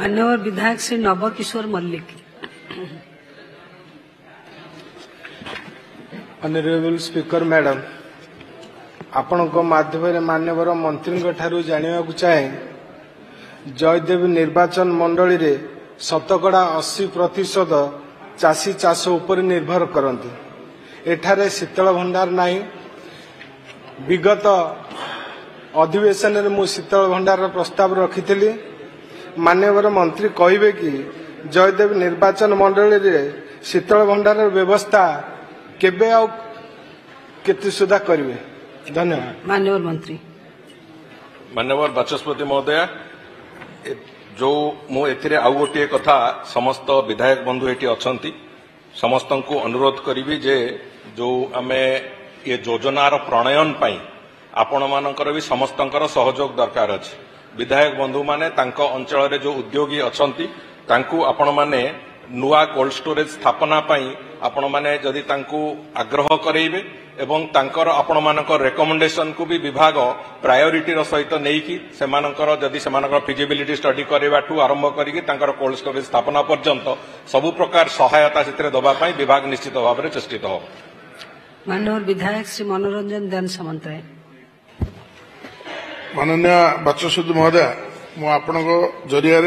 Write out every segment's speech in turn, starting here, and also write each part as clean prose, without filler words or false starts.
माननीय विधायक Shri Nabakishore Mallik. Honourable speaker madam, आपण माध्यम मान्यवर मंत्री ठारू जानिबाकु चाहे जयदेव निर्वाचन मंडली रे शतकड़ा 80% चाषी चाष उपर निर्भर करती। एठारे शीतल भंडार नहीं। विगत अधिवेशन में मु शीतल भंडार प्रस्ताव रखी। मान्यवर मंत्री कहे कि जयदेव निर्वाचन मंडली रे शीतल भंडार व्यवस्था केबे आ केते सुधा करिवे। धन्यवाद। मान्यवर मंत्री। मान्यवर बाचस्पति महोदय, जो मु एथिरे आउ गोटे कथा समस्त विधायक बंधु एटी अछंती समस्त को अनुरोध करी जे जो आमे ये योजनार प्रणयन पाई आपण मानकर भी समस्तंकर सहयोग दरकार अछि। विधायक बंधु माने तांको अंचल रे जो उद्योगी अछंती तांकू आपण माने नुआ कोल्ड स्टोरेज स्थापना पाई आपण माने जदि तांकू आग्रह करेइबे एवं तांकर आपण मानकर रेकमेंडेशन को भी विभाग प्रायोरिटी सहित नेकी सेमानकर जदि सेमानकर फिजिबिलिटी स्टडी करवाठू आरंभ करिके तांकर कोल्ड स्टोरेज स्थापना पर्यंत सबु प्रकार सहायता सेतरे दबा पाई विभाग निश्चित भाव में चेष्टित हो। माननीय विधायक श्री मनोरंजन दान सामंतराय। माननीय बाचस्पति महोदय, मु आपण जरिया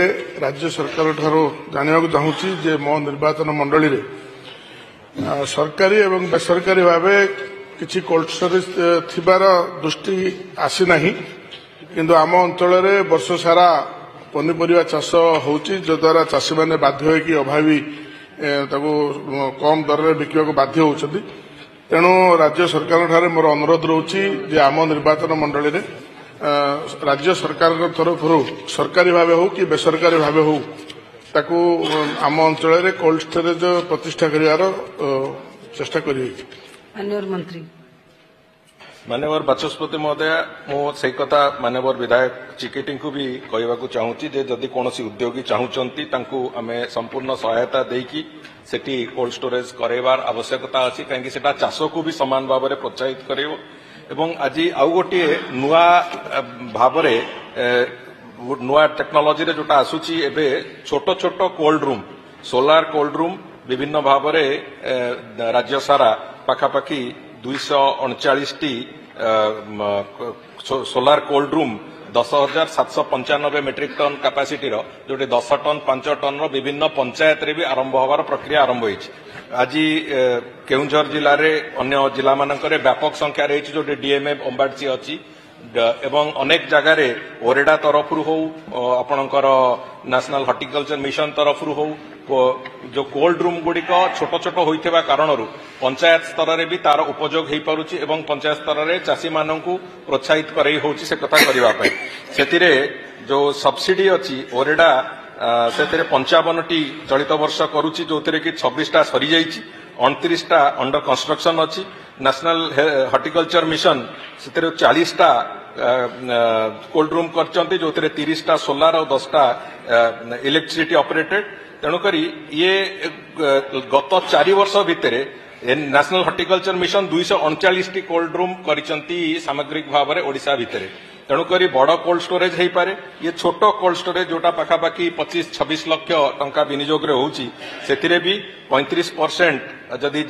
राज्य सरकार ठारो जानिबाकु चाहूची जे मो निर्वाचन मंडली रे सरकारी एवं बेसरकारी भावे किछि कोल्ड स्टोरेज थिबार दृष्टि आसी नाही, किंतु आम अंचल रे वर्ष सारा पनीपरिया चाष होउची जो द्वारा चाषी माने बाध्य होय कि अभावी ताको कम दर रे बिकिबाकु बाध्य होउछथि। तेणु राज्य सरकार ठारे मोर अनुरोध रहउची जे आम निर्वाचन मंडली रे राज्य सरकार तरफ सरकारी भाव हो कि बेसरकारी भाव हो ताकू आम अंचल रे कोल्ड स्टोरेज प्रतिष्ठा करिवार चेष्टा करिवे। माननीय मंत्री। मान्यवर बाचस्पति महोदय, मो से कथा मान्यवर विधायक चिकेटी को भी कहवाकू चाहूची जे जदि कोनोसी उद्योगी चाहूचंती तांकू आमे संपूर्ण सहायता देकी सेठी कोल्ड स्टोरेज करैबार आवश्यकता अछि, काहेकि सेटा चाष को भी समान भाव में प्रोत्साहित करेबो। एवं आज आउ गोटे नुआ भाव नुआ टेक्नोलोजी रे जोटा आसुची एबे छोट छोट cold room solar cold room विभिन्न भाव राज्य सारा पाखापाखि 239 टी solar cold room 10,795 metric ton capacity जोटे 10 टन 5 टन विभिन्न पंचायत रे भी आरंभ होवार प्रक्रिया आरंभ होईछि। आज केउंझर जिले में अन्य जिला मानकरे व्यापक संख्या रही जोटे डीएमएफ अंबाड़ची अच्छी एवं अनेक जगार ओरेडा तरफ हो आपणकर नेशनल हॉर्टिकल्चर मिशन तरफ हो जो कोल्ड रूम गुड़िक छोट छोट होइथिबा कारणरू पंचायत स्तर रे भी तार उपयोग हो पारुछि एवं पंचायत स्तर रे चाषी माननकू प्रोत्साहित करई होछि से कथा करबा पई। सेतिरे जो सब्सिडी अछि ओरेडा से 55 टी चलित वर्ष करुच्ची जो कि 26टा सरी जाइए 29टा अंडर कंस्ट्रक्शन अच्छी। नेशनल हॉर्टिकल्चर मिशन से 40टा कोल्ड रूम करचंती जो 30टा सोलार और 10टा इलेक्ट्रिसिटी ऑपरेटेड। तेणुक ये गत 4 वर्ष भितर नेशनल हॉर्टिकल्चर मिशन 239 टी कोल्ड रूम करिसंती सामग्रिक भाव में ओडिशा भितर। तेणुक बड़ कोल्ड स्टोरेज हो पारे ये छोट कोल्ड स्टोरेज जोटा पाखापाखि 25-26 लाख टंका विनियोग से भी 35% जदि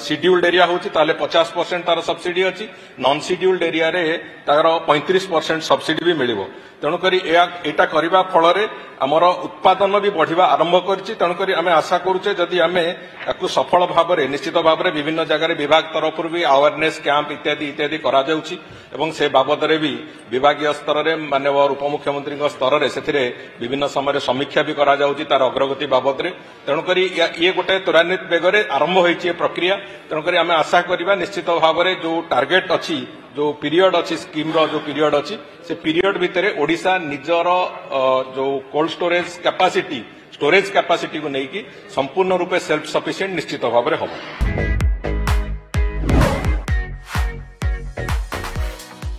शेड्यूल्ड एरिया होची ताले 50% तार सब्सिडी अच्छी। नॉन शेड्यूल्ड एरिया रे तार 35% सब्सिडी भी मिलिबो। तेणुक एटा करबा फल आमर उत्पादन भी बढ़िबा आरंभ करछि। तेणुक आमे आशा करूचे जदि आमे याकु सफल भाव में निश्चित भाव में विभिन्न जगह विभाग तरफ भी अवेयरनेस कैंप इत्यादि इत्यादि करा जाउछि एवं से बाबद रे भी विभागीय स्तर में माननीय उपमुख्यमंत्री स्तर में से विभिन्न समय समीक्षा भी करा जाउछि तार अग्रगति बाबद रे। तेणुक ये गोटे त्वरान्वित बेगरे आरंभ होइछि प्रक्रिया। तेणुक आमे आशा करिबा निश्चित भाव में जो टार्गेट अच्छी जो पीरियड अच्छी स्कीम रो जो पीरियड अच्छी से पीरियड भितर ओडिशा निजर जो कोल्ड स्टोरेज कैपेसिटी को लेकिन संपूर्ण रूपे सेल्फ सफिशिएंट निश्चित भाव में हम।